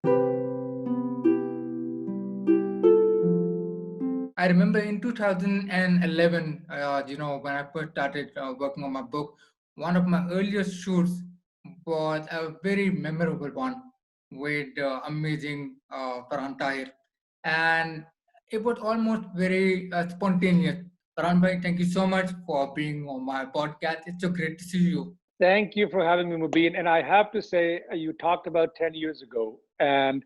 I remember in 2011, when I first started working on my book, one of my earliest shoots was a very memorable one with amazing Faran Tahir. And it was almost very spontaneous. Faran bhai, thank you so much for being on my podcast. It's so great to see you. Thank you for having me, Mubin. And I have to say, you talked about 10 years ago, and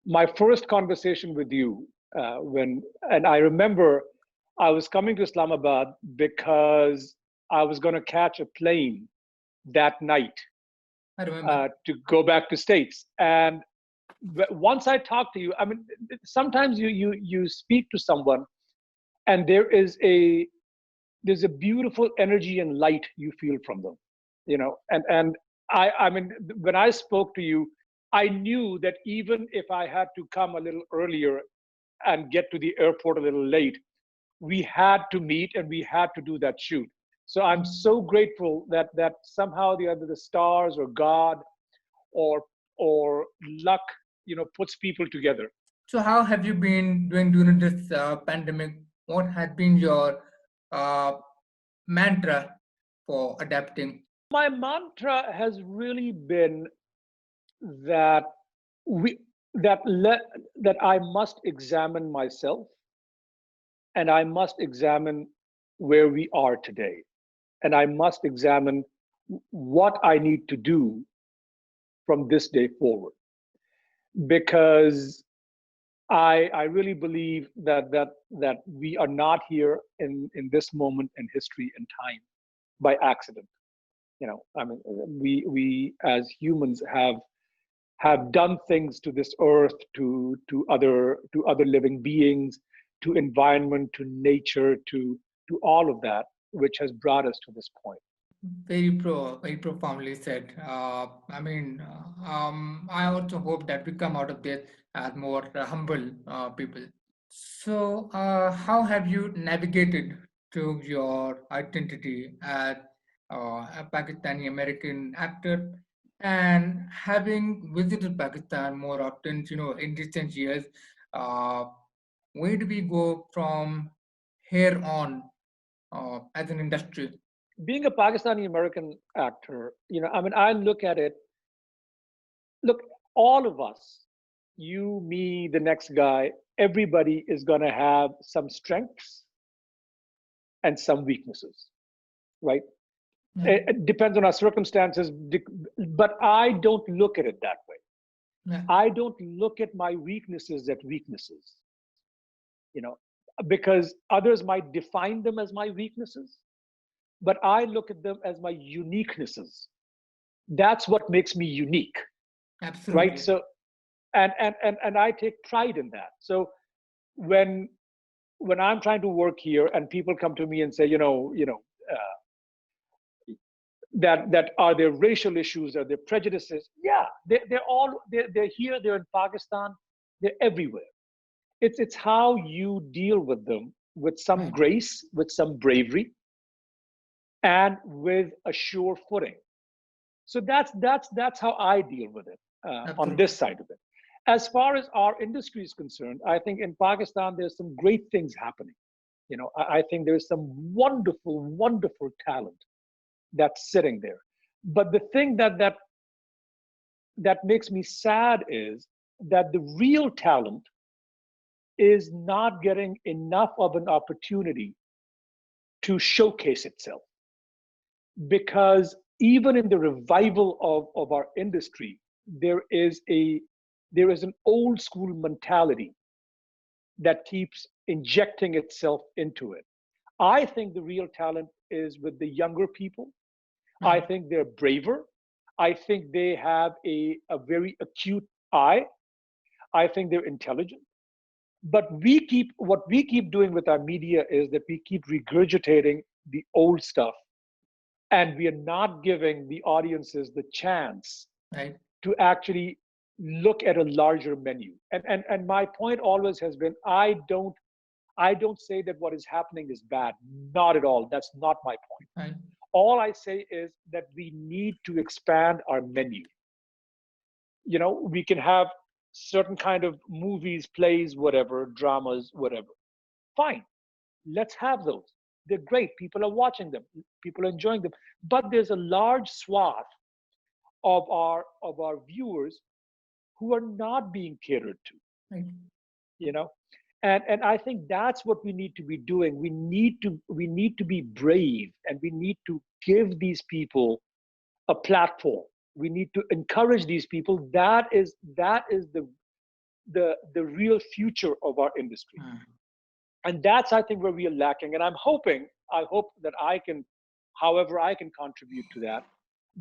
my first conversation with you, and I remember I was coming to Islamabad because I was going to catch a plane that night I remember. to go back to States. And once I talked to you, I mean, sometimes you speak to someone, and there's a beautiful energy and light you feel from them, and I mean, when I spoke to you, I knew that even if I had to come a little earlier and get to the airport a little late, we had to meet and we had to do that shoot. So I'm so grateful that somehow the other, the stars or God or or luck, puts people together. So, how have you been doing during this pandemic? What has been your uh, mantra for adapting? My mantra has really been that we that let that I must examine myself, and I must examine where we are today, and I must examine what I need to do from this day forward, because I really believe that we are not here in this moment in history and time by accident. I mean, we as humans have done things to this earth, to other living beings, to environment, to nature, to all of that, which has brought us to this point. Very profoundly said. I also hope that we come out of this as more humble people. So, how have you navigated to your identity as a Pakistani American actor? And having visited Pakistan more often, in recent years, uh, where do we go from here on as an industry? Being a Pakistani American actor, I mean, I look at it. Look, all of us, you, me, the next guy, everybody is going to have some strengths and some weaknesses, right? Yeah, It depends on our circumstances, but I don't look at it that way. yeah, I don't look at my weaknesses as weaknesses, you know, because others might define them as my weaknesses, but I look at them as my uniquenesses. That's what makes me unique, right? absolutely. So, and I take pride in that. So when when I'm trying to work here and people come to me and say, that are there racial issues, are there prejudices? Yeah, they're here, they're in Pakistan, they're everywhere. It's how you deal with them with some Right. grace, with some bravery, and with a sure footing. So that's how I deal with it on Absolutely. this side of it. As far as our industry is concerned, I think in Pakistan there's some great things happening. I think there's some wonderful, wonderful talent that's sitting there. But the thing that makes me sad is that the real talent is not getting enough of an opportunity to showcase itself, because even in the revival of our industry, there is a there is an old school mentality that keeps injecting itself into it. I think the real talent is with the younger people. I Right. think they're braver. I think they have a very acute eye. I think they're intelligent. But what we keep doing with our media is that we keep regurgitating the old stuff, and we are not giving the audiences the chance Right. to actually look at a larger menu. And my point always has been, I don't say that what is happening is bad. Not at all. That's not my point. All I say is that we need to expand our menu. we can have certain kind of movies, plays, whatever, dramas, whatever. Fine, let's have those. They're great. People are watching them. People are enjoying them. But there's a large swath of our viewers who are not being catered to. Right. You know, and I think that's what we need to be doing. We need to be brave, and we need to give these people a platform. We need to encourage these people. That is the real future of our industry. Mm. And that's, I think, where we are lacking. And I hope that I can, however I can contribute to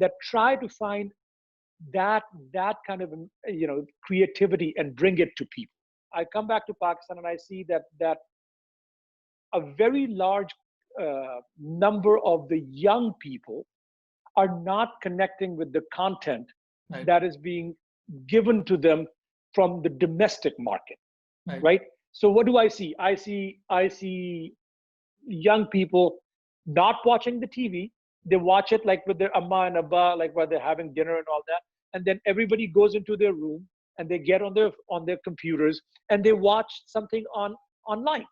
that try to find that kind of creativity and bring it to people. I come back to Pakistan and I see that a very large number of the young people are not connecting with the content Right. that is being given to them from the domestic market, Right. right? So what do I see? I see young people not watching the TV. They watch it like with their amma and abba, like while they're having dinner and all that. And then everybody goes into their room and they get on their computers and they watch something online,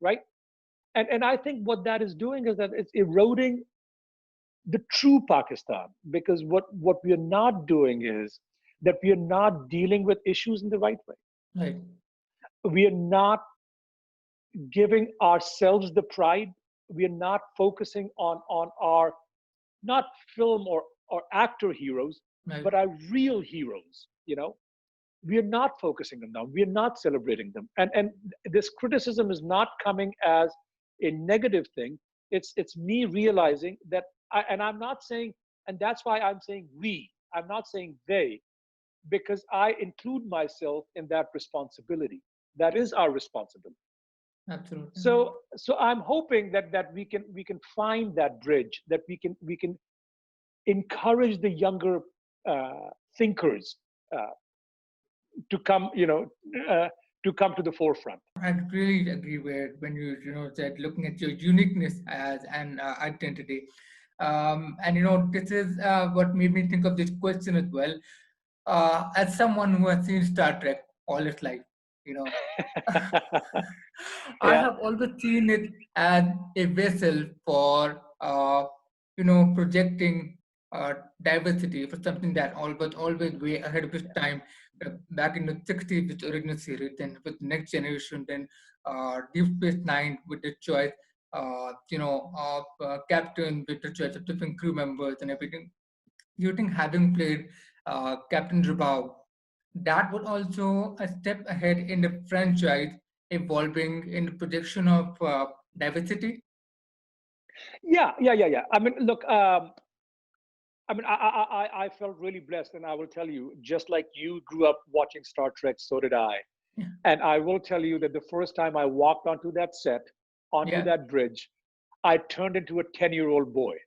right? And I think what that is doing is that it's eroding the true Pakistan, because what we are not doing is that we are not dealing with issues in the right way. Right. We are not giving ourselves the pride. We are not focusing on our, not film or actor heroes, Right. but our real heroes. We are not focusing them now. We are not celebrating them. And this criticism is not coming as a negative thing. It's me realizing that and I'm not saying, and that's why I'm saying we. I'm not saying they, because I include myself in that responsibility. That is our responsibility. Absolutely. So I'm hoping that we can find that bridge, that we can encourage the younger thinkers uh, to come uh, to come to the forefront. I really agree with when you said looking at your uniqueness as an identity, and this is what made me think of this question as well. As someone who has seen Star Trek all its life, you know, I Yeah. have always seen it as a vessel for projecting diversity for something that was always way ahead of its time. Back in the 60s with the original series, then with Next Generation, then Deep Space Nine with the choice, of captain with the choice of different crew members and everything. Do you think having played Captain Rabao, that would also a step ahead in the franchise evolving in the projection of diversity? Yeah. I mean, look, I felt really blessed, and I will tell you, just like you grew up watching Star Trek, so did I. Yeah. And I will tell you that the first time I walked onto that set, onto Yeah. that bridge, I turned into a 10-year-old boy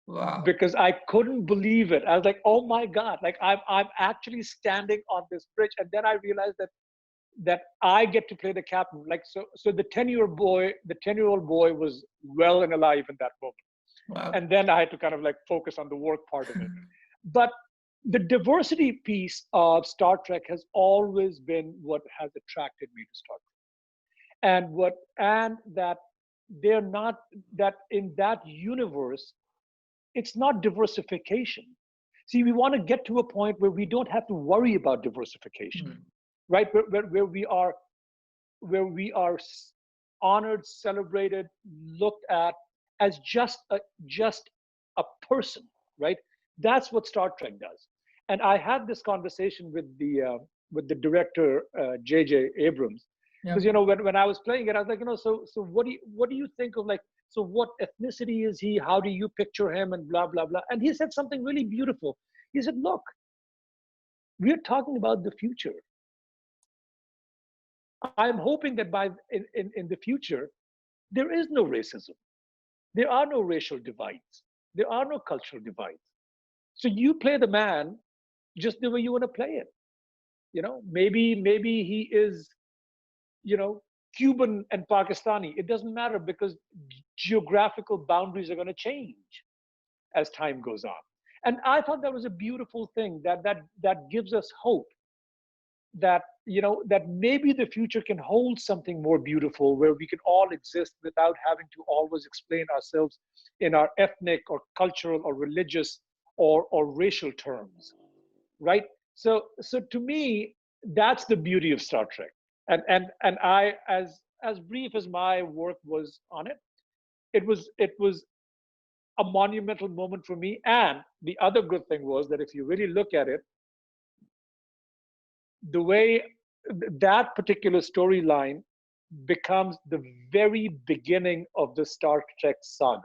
Wow. because I couldn't believe it. I was like, "Oh my God!" Like I'm actually standing on this bridge, and then I realized that I get to play the captain. Like so, the 10-year-old boy was well and alive in that moment. Wow. And then I had to kind of like focus on the work part of it. But the diversity piece of Star Trek has always been what has attracted me to Star Trek, and that they're not, that in that universe, it's not diversification. See, we want to get to a point where we don't have to worry about diversification, Hmm. right? Where we are honored, celebrated, looked at as just a person, right? That's what Star Trek does. And I had this conversation with the director, J.J. Abrams, because Yep. when I was playing it, I was like, so what do you think of, like, so what ethnicity is he? How do you picture him? And blah blah blah. And he said something really beautiful. He said, look, we're talking about the future. I'm hoping that in the future, there is no racism. There are no racial divides. There are no cultural divides. So you play the man just the way you want to play it. Maybe he is, you know, Cuban and Pakistani. It doesn't matter, because geographical boundaries are going to change as time goes on. And I thought that was a beautiful thing, that gives us hope that, that maybe the future can hold something more beautiful, where we can all exist without having to always explain ourselves in our ethnic or cultural or religious or racial terms, right? So to me, that's the beauty of Star Trek. And I, as brief as my work was on it, it was a monumental moment for me. And the other good thing was that if you really look at it, the way that particular storyline becomes the very beginning of the Star Trek saga,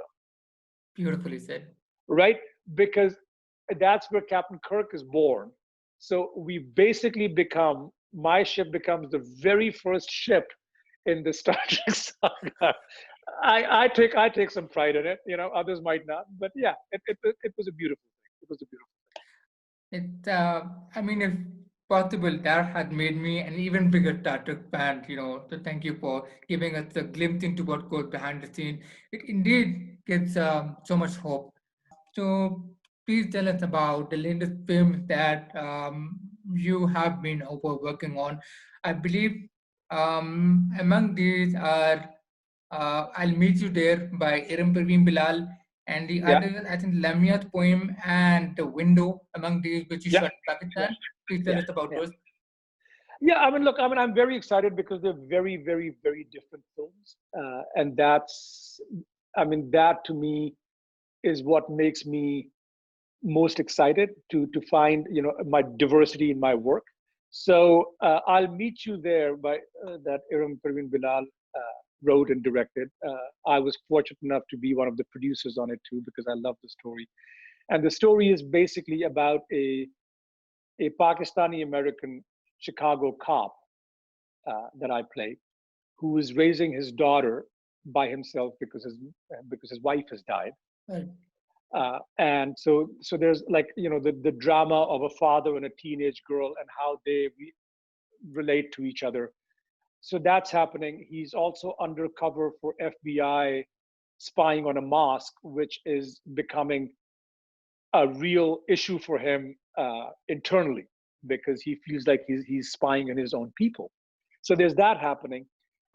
Beautifully said. right? Because that's where Captain Kirk is born. So we basically become, my ship becomes the very first ship in the Star Trek saga. I take some pride in it. Others might not, but yeah, it was a beautiful thing. It was a beautiful. It, I mean, if possible, that had made me an even bigger Star Trek fan, so thank you for giving us a glimpse into what goes behind the scene. It indeed gives so much hope. So please tell us about the latest films that you have been over working on. I believe among these are I'll Meet You There by Iram Parveen Bilal, and the Yeah, other, I think, Lamia's poem and The Window, among these which you yeah, shot in yeah, Pakistan. Please tell yeah, us about yeah. those. Yeah, I mean, look, I mean, I'm very excited because they're very, very, very different films, and I mean, that to me is what makes me most excited to find, my diversity in my work. So I'll Meet You There by that Iram Parveen Bilal wrote and directed. I was fortunate enough to be one of the producers on it too, because I love the story. And the story is basically about a Pakistani American Chicago cop that I play, who is raising his daughter by himself because his wife has died. Right. And so there's, like, the drama of a father and a teenage girl and how they relate to each other. So that's happening. He's also undercover for FBI, spying on a mosque, which is becoming a real issue for him internally, because he feels like he's spying on his own people. So there's that happening.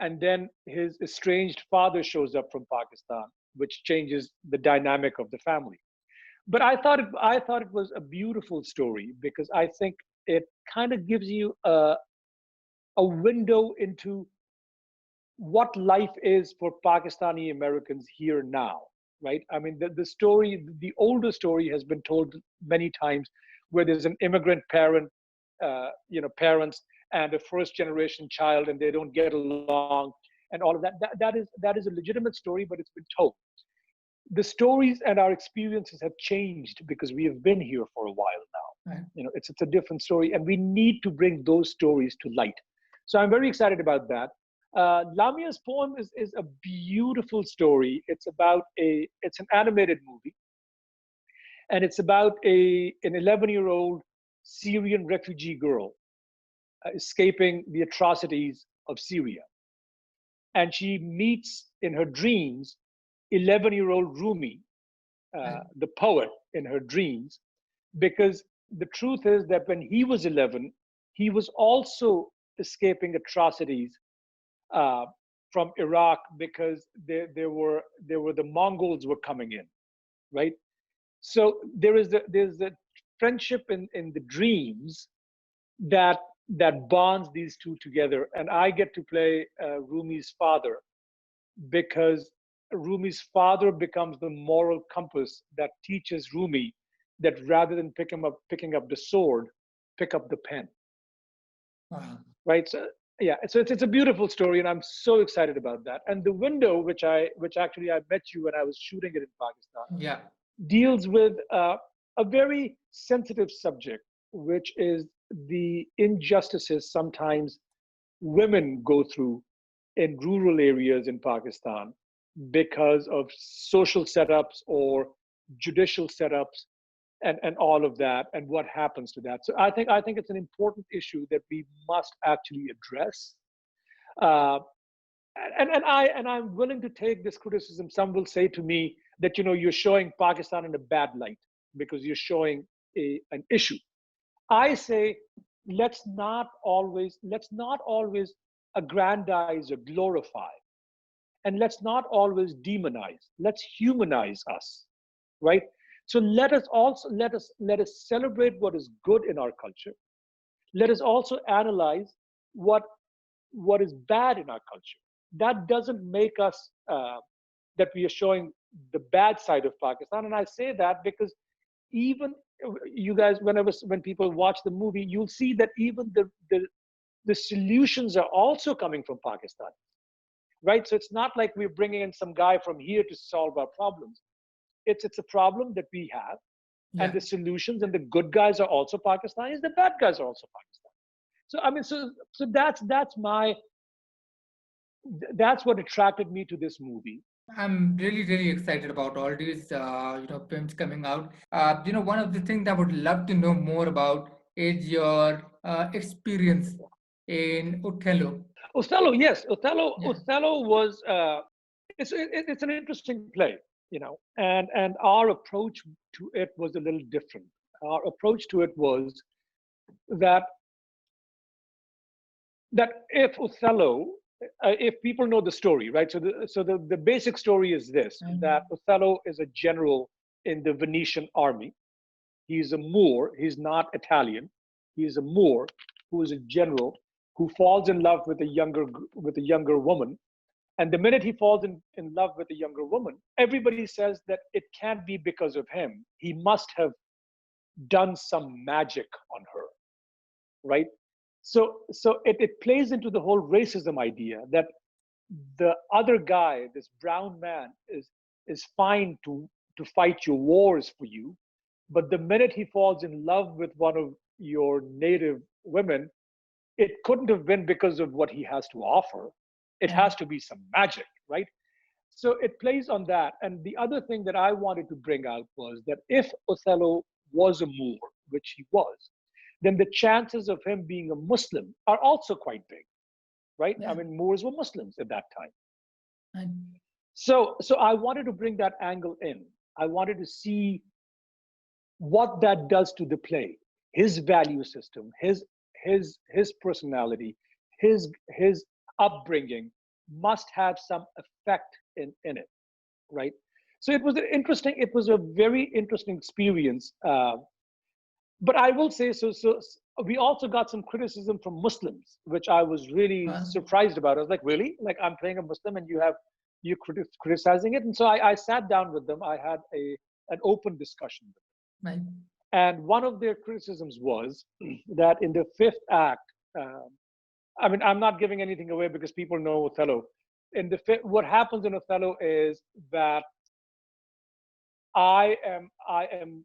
And then his estranged father shows up from Pakistan, which changes the dynamic of the family. But I thought it was a beautiful story, because I think it kind of gives you a window into what life is for Pakistani Americans here now, right? I mean, the story, the older story has been told many times, where there's an immigrant parents and a first generation child, and they don't get along, and all of that. That is a legitimate story, but it's been told. The stories and our experiences have changed because we have been here for a while now. Right. It's a different story, and we need to bring those stories to light. So I'm very excited about that. Lamia's poem is a beautiful story. It's an animated movie, and it's about an 11-year-old Syrian refugee girl escaping the atrocities of Syria, and she meets in her dreams 11-year-old Rumi, Right. the poet, in her dreams, because the truth is that when he was 11, he was also escaping atrocities uh, from Iraq, because there were the Mongols were coming in, right? So there's a friendship in the dreams that bonds these two together, and I get to play Rumi's father, because Rumi's father becomes the moral compass that teaches Rumi that rather than picking up the sword, pick up the pen, Wow. right? So yeah, so it's a beautiful story, and I'm so excited about that. And The Window, which actually I met you when I was shooting it in Pakistan, Yeah. deals with a very sensitive subject, which is the injustices sometimes women go through in rural areas in Pakistan, because of social setups or judicial setups, and all of that, and what happens to that. So I think it's an important issue that we must actually address. Uh, and I'm willing to take this criticism. Some will say to me that, you're showing Pakistan in a bad light. because you're showing an issue. I say, let's not always aggrandize or glorify, and let's not always demonize. Let's humanize us, right? So let us celebrate what is good in our culture. Let us also analyze what what is bad in our culture. That doesn't make us that we are showing the bad side of Pakistan. And I say that because even you guys, when people watch the movie, you'll see that even the solutions are also coming from Pakistan, right? So it's not like we're bringing in some guy from here to solve our problems. It's a problem that we have, and Yeah. the solutions and the good guys are also Pakistanis. The bad guys are also Pakistan. So I mean, so that's what attracted me to this movie. I'm really, really excited about all these, films coming out. One of the things I would love to know more about is your experience in Othello. Othello, yes, Yeah. Othello was it's an interesting play, and our approach to it was a little different. Our approach to it was that if Othello, if people know the story, right? So the basic story is this: that Mm. Othello is a general in the Venetian army. He's a Moor. He's not Italian. He's a Moor who is a general who falls in love with a younger woman. And the minute he falls in love with a younger woman, everybody says that it can't be because of him. He must have done some magic on her, right? So it plays into the whole racism idea that the other guy, this brown man, is fine to fight your wars for you, but the minute he falls in love with one of your native women, it couldn't have been because of what he has to offer. It Yeah. has to be some magic, right? So it plays on that. And the other thing that I wanted to bring out was that if Othello was a Moor, which he was, then the chances of him being a Muslim are also quite big, right? I Yeah. mean, Moors were Muslims at that time. And So I wanted to bring that angle in. I wanted to see what that does to the play, his value system, his personality, his upbringing must have some effect in it, right? So it was a very interesting experience. But I will say, we also got some criticism from Muslims, which I was really uh, surprised about. I was like, really? Like, I'm playing a Muslim and you criticizing it? And so I sat down with them. I had an open discussion with right. them. And one of their criticisms was that in the fifth act, um, I mean, I'm not giving anything away because people know Othello. What happens in Othello is that I am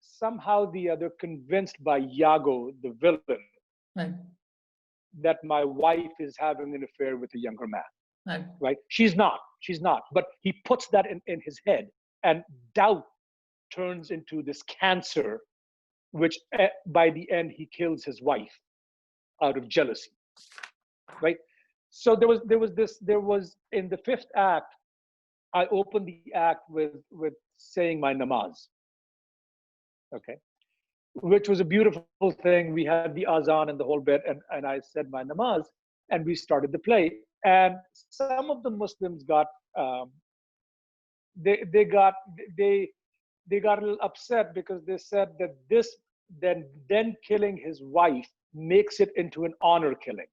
somehow the other convinced by Iago, the villain, Right. that my wife is having an affair with a younger man. Right. Right? She's not. But he puts that in his head, and doubt turns into this cancer, which by the end he kills his wife out of jealousy. Right? So there was in the fifth act. I opened the act with saying my namaz. Okay, which was a beautiful thing. We had the azan and the whole bit, and I said my namaz, and we started the play. And some of the Muslims um, they they they got a little upset because they said that then killing his wife makes it into an honor killing.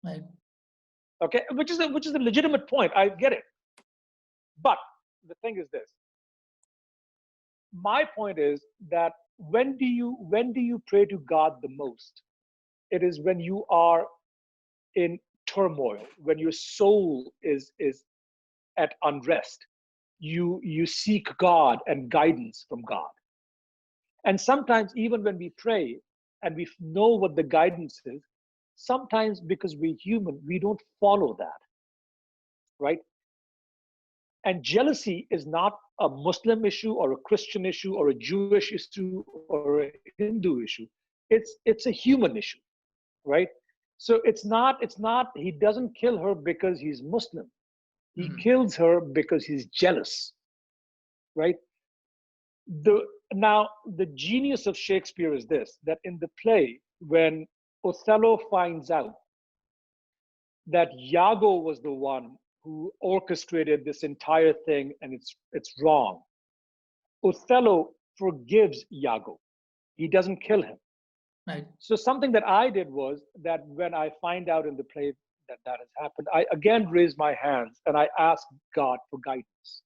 Right. Okay, which is a legitimate point. I get it, but the thing is this: my point is that when do you pray to God the most? It is when you are in turmoil, when your soul is at unrest. You seek God and guidance from God. And sometimes even when we pray and we know what the guidance is, sometimes because we're human, we don't follow that, right? And jealousy is not a Muslim issue or a Christian issue or a Jewish issue or a Hindu issue. It's a human issue, right? So it's not he doesn't kill her because he's Muslim. He Mm. kills her because he's jealous, right? Now, the genius of Shakespeare is this, that in the play, when Othello finds out that Iago was the one who orchestrated this entire thing and it's wrong, Othello forgives Iago. He doesn't kill him. Right. So something that I did was that when I find out in the play that that has happened, I again raise my hands and I ask God for guidance.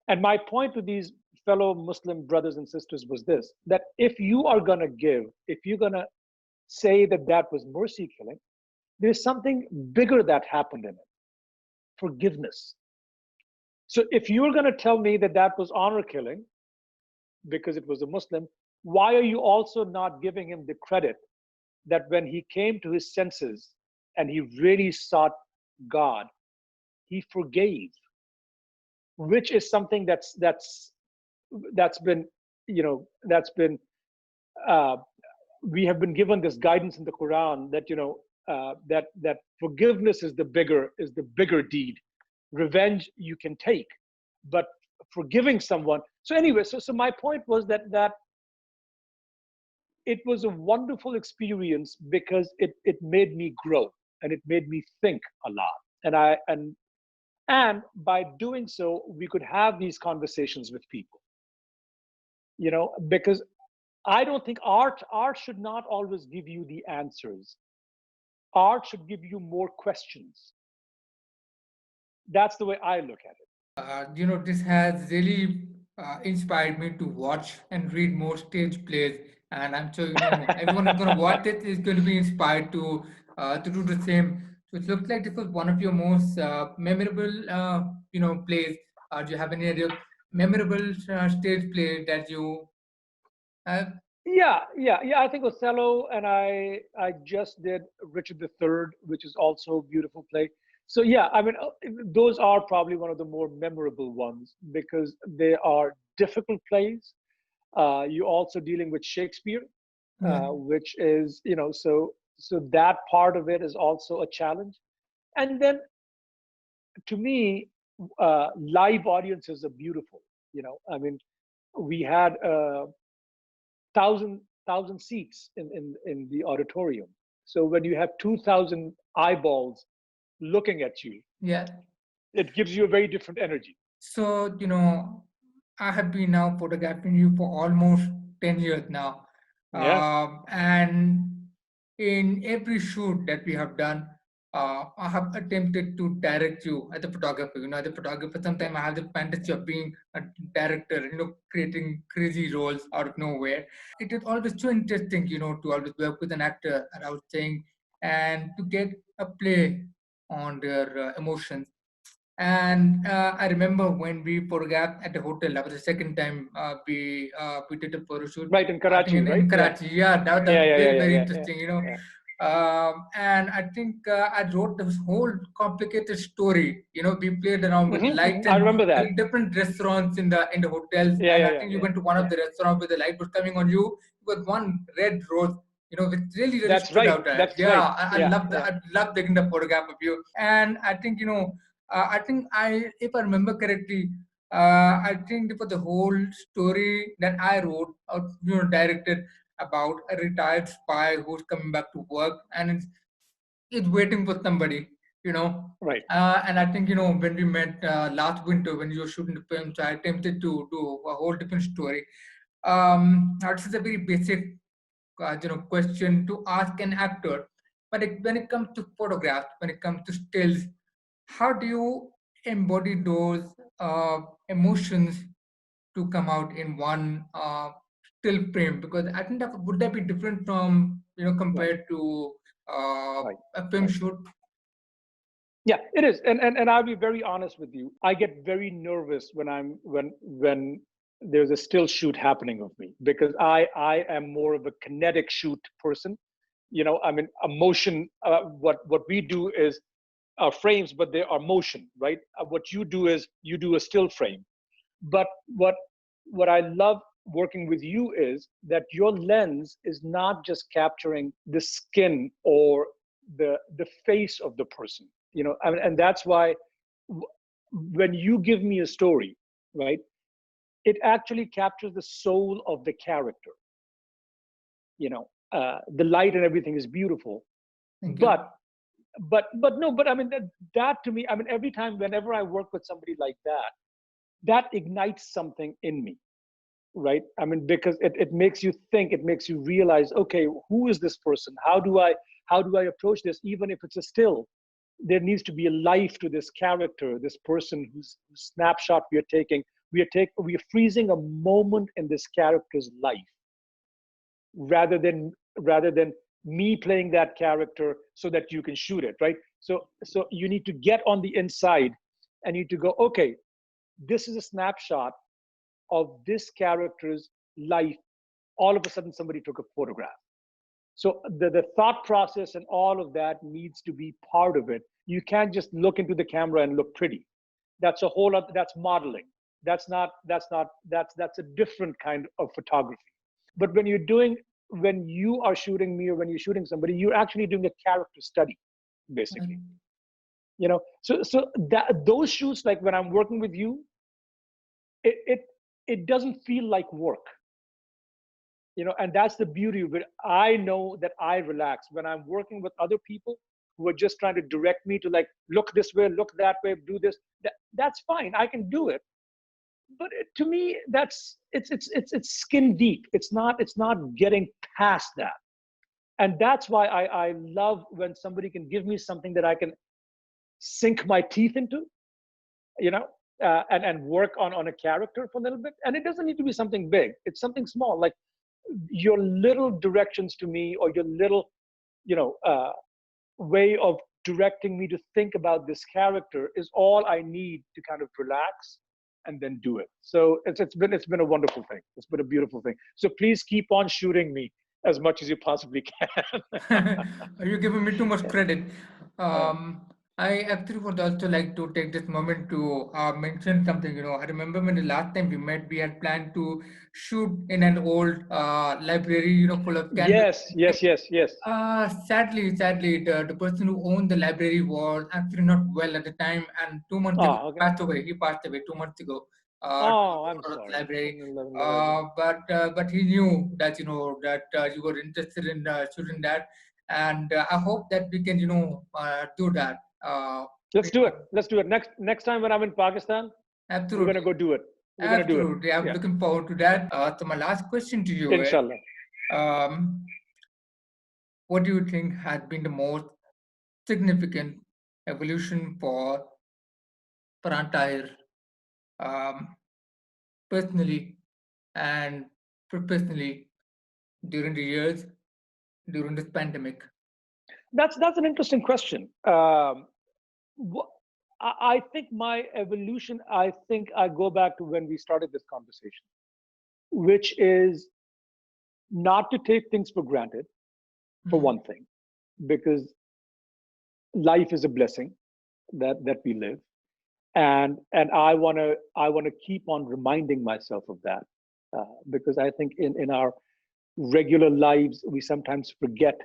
And my point to these fellow Muslim brothers and sisters was this, that if you are going to give, if you're going to say that that was mercy killing, there's something bigger that happened in it, forgiveness. So if you're going to tell me that that was honor killing because it was a Muslim, why are you also not giving him the credit that when he came to his senses and he really sought God, he forgave, which is something that's been, that's been uh, we have been given this guidance in the Quran that that forgiveness is the bigger deed. Revenge you can take, but forgiving someone. So anyway, so my point was that it was a wonderful experience because it made me grow and it made me think a lot. And by doing so, we could have these conversations with people, because I don't think art should not always give you the answers. Art should give you more questions. That's the way I look at it. This has really inspired me to watch and read more stage plays, and I'm sure everyone who's going to watch it is going to be inspired to do the same. So it looks like this was one of your most memorable, plays. Do you have any other memorable stage play that you have? Yeah. I think Othello, and I just did Richard III, which is also a beautiful play. So yeah, I mean, those are probably one of the more memorable ones because they are difficult plays. You're also dealing with Shakespeare, Yeah. which is, so that part of it is also a challenge. And then to me, live audiences are beautiful. I mean, we had thousand seats in the auditorium. So when you have 2,000 eyeballs looking at you, Yeah. it gives you a very different energy. So, I have been now photographing you for almost 10 years now. Yeah. And in every shoot that we have done, I have attempted to direct you as a photographer. As a photographer, Yeah. sometimes I have the fantasy of being a director, creating crazy roles out of nowhere. It is always so interesting, to always work with an actor, as I was saying, and to get a play on their emotions. And I remember when we photographed at the hotel. That was the second time we did a photo shoot. Right, in I think Karachi, right? in Yeah. Karachi. Yeah, that Yeah, was yeah, yeah, very yeah, very yeah, yeah, interesting. yeah. And I think I wrote this whole complicated story. We played around with lights I and remember that. different restaurants in the hotels. Yeah, And yeah, I yeah, think you yeah, went to one of yeah. the restaurants where the light was coming on you with one red rose. Which really really That's stood right. out. That's Yeah, right. I Yeah, love that. yeah. I love taking the photograph of you. And I think if I remember correctly, I think for the whole story that I wrote or directed about a retired spy who's coming back to work and is waiting for somebody, you know. Right. And I think when we met last winter when you were shooting the film, so I attempted to do a whole different story. This is a very basic question to ask an actor, but when it comes to photographs, when it comes to stills, how do you embody those emotions to come out in one still frame? Because I think that would that be different from Right. compared to Right. a film Right. shoot? Yeah, it is. And I'll be very honest with you. I get very nervous when there's a still shoot happening of me because I am more of a kinetic shoot person. I mean, a motion. What we do is frames, but they are motion, right? What you do is you do a still frame. But what I love working with you is that your lens is not just capturing the skin or the face of the person. And that's why when you give me a story, right? it actually captures the soul of the character. The light and everything is beautiful, Thank you. but but no, but I mean that to me, I mean, every time, whenever I work with somebody like that, that ignites something in me, right? I mean, because it makes you think, it makes you realize, okay, who is this person? How do I approach this? Even if it's a still, there needs to be a life to this character, this person whose snapshot we are taking. We are freezing a moment in this character's life, rather than me playing that character so that you can shoot it, right? So you need to get on the inside, and you need to go, okay, this is a snapshot of this character's life. All of a sudden somebody took a photograph. So the thought process and all of that needs to be part of it. You can't just look into the camera and look pretty. That's a whole other, that's modeling. That's a different kind of photography. But when you are shooting me, or when you're shooting somebody, you're actually doing a character study, basically. And So that those shoots, like when I'm working with you, it doesn't feel like work. And that's the beauty of it. I know that I relax when I'm working with other people who are just trying to direct me to, like, look this way, look that way, do this. That's fine, I can do it. But to me, it's skin deep. It's not getting past that. And that's why I love when somebody can give me something that I can sink my teeth into, you know and work on a character for a little bit. And it doesn't need to be something big, it's something small, like your little directions to me, or your little you know way of directing me to think about this character, is all I need to kind of relax and then do it. So it's been a wonderful thing. It's been a beautiful thing. So please keep on shooting me as much as you possibly can. you're giving me too much credit. Uh, I actually would also like to take this moment to mention something. I remember when the last time we met, we had planned to shoot in an old library, full of canvas. yes, yes, yes, yes. Sadly, the person who owned the library was actually not well at the time, and 2 months ago Oh, okay. he passed away. He passed away 2 months ago. The Oh, I'm owner of the sorry. library, Love it. but he knew that you were interested in shooting that, and I hope that we can do that. Let's You do it. know, Let's do it. Next time when I'm in Pakistan, we're gonna absolutely, go do it. We're gonna do it. absolutely. I'm Yeah. looking forward to that. So my last question to you is, Inshallah. um, what do you think has been the most significant evolution for Faran Tahir, um, personally and professionally during the years during this pandemic? That's an interesting question. wh- I think my evolution. I think I go back to when we started this conversation, which is not to take things for granted, for Mhm. one thing, because life is a blessing that we live, and I want to keep on reminding myself of that, because I think in our regular lives we sometimes forget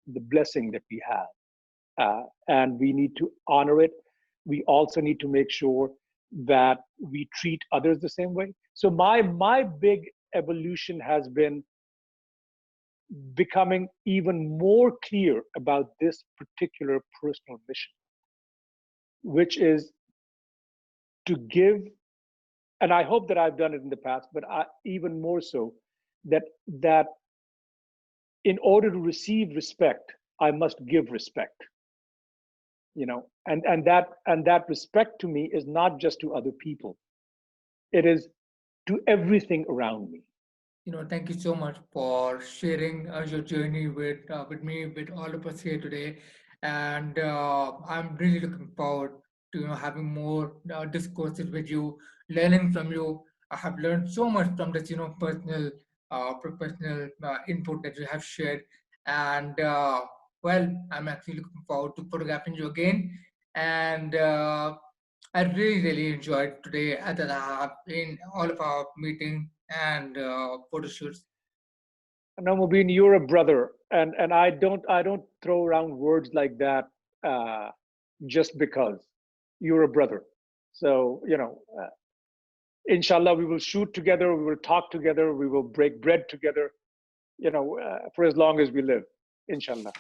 the blessing that we have, and we need to honor it. We also need to make sure that we treat others the same way. So my big evolution has been becoming even more clear about this particular personal mission, which is to give. And I hope that I've done it in the past, but even more so, that in order to receive respect, I must give respect. And that respect to me is not just to other people; it is to everything around me. Thank you so much for sharing your journey with me, with all of us here today, and I'm really looking forward to having more discourses with you, learning from you. I have learned so much from this personal, professional input that you have shared, and well, I'm actually looking forward to photographing you again, and I really enjoyed today that I have in all of our meeting and photo shoots. And now, Mubin, you're a brother, and I don't throw around words like that, uh, just because you're a brother. So Inshallah, we will shoot together, we will talk together, we will break bread together, for as long as we live, inshallah.